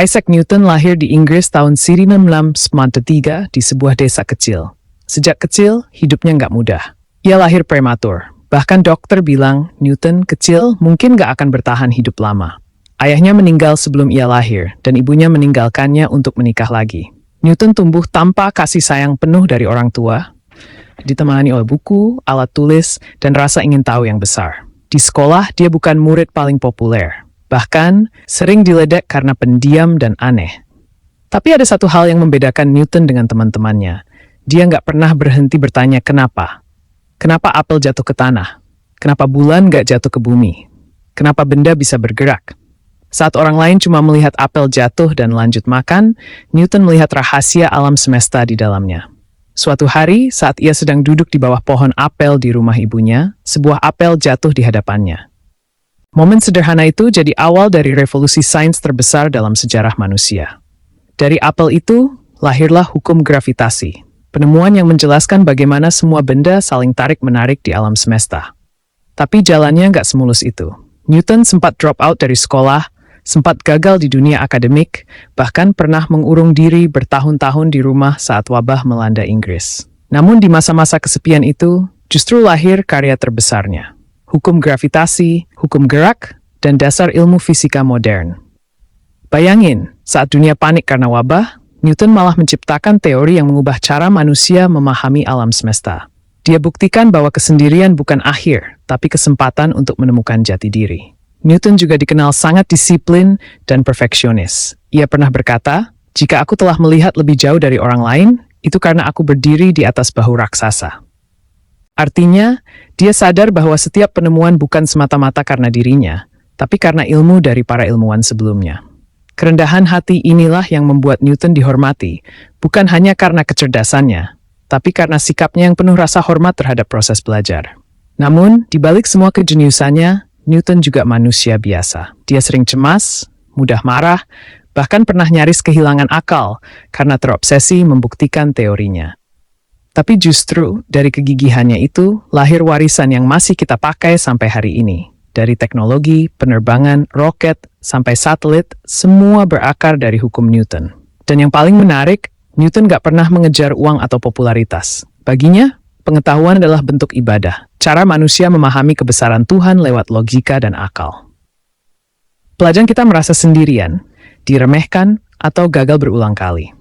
Isaac Newton lahir di Inggris tahun 1693 di sebuah desa kecil. Sejak kecil, hidupnya nggak mudah. Ia lahir prematur. Bahkan dokter bilang Newton kecil mungkin nggak akan bertahan hidup lama. Ayahnya meninggal sebelum ia lahir, dan ibunya meninggalkannya untuk menikah lagi. Newton tumbuh tanpa kasih sayang penuh dari orang tua, ditemani oleh buku, alat tulis, dan rasa ingin tahu yang besar. Di sekolah, dia bukan murid paling populer. Bahkan, sering diledek karena pendiam dan aneh. Tapi ada satu hal yang membedakan Newton dengan teman-temannya. Dia nggak pernah berhenti bertanya kenapa. Kenapa apel jatuh ke tanah? Kenapa bulan nggak jatuh ke bumi? Kenapa benda bisa bergerak? Saat orang lain cuma melihat apel jatuh dan lanjut makan, Newton melihat rahasia alam semesta di dalamnya. Suatu hari, saat ia sedang duduk di bawah pohon apel di rumah ibunya, sebuah apel jatuh di hadapannya. Momen sederhana itu jadi awal dari revolusi sains terbesar dalam sejarah manusia. Dari apel itu, lahirlah hukum gravitasi, penemuan yang menjelaskan bagaimana semua benda saling tarik-menarik di alam semesta. Tapi jalannya nggak semulus itu. Newton sempat drop out dari sekolah, sempat gagal di dunia akademik, bahkan pernah mengurung diri bertahun-tahun di rumah saat wabah melanda Inggris. Namun di masa-masa kesepian itu, justru lahir karya terbesarnya. Hukum gravitasi, hukum gerak, dan dasar ilmu fisika modern. Bayangin, saat dunia panik karena wabah, Newton malah menciptakan teori yang mengubah cara manusia memahami alam semesta. Dia buktikan bahwa kesendirian bukan akhir, tapi kesempatan untuk menemukan jati diri. Newton juga dikenal sangat disiplin dan perfeksionis. Ia pernah berkata, "Jika aku telah melihat lebih jauh dari orang lain, itu karena aku berdiri di atas bahu raksasa." Artinya, dia sadar bahwa setiap penemuan bukan semata-mata karena dirinya, tapi karena ilmu dari para ilmuwan sebelumnya. Kerendahan hati inilah yang membuat Newton dihormati, bukan hanya karena kecerdasannya, tapi karena sikapnya yang penuh rasa hormat terhadap proses belajar. Namun, di balik semua kejeniusannya, Newton juga manusia biasa. Dia sering cemas, mudah marah, bahkan pernah nyaris kehilangan akal karena terobsesi membuktikan teorinya. Tapi justru dari kegigihannya itu lahir warisan yang masih kita pakai sampai hari ini. Dari teknologi, penerbangan, roket, sampai satelit, semua berakar dari hukum Newton. Dan yang paling menarik, Newton gak pernah mengejar uang atau popularitas. Baginya, pengetahuan adalah bentuk ibadah. Cara manusia memahami kebesaran Tuhan lewat logika dan akal. Pelajar kita merasa sendirian, diremehkan, atau gagal berulang kali.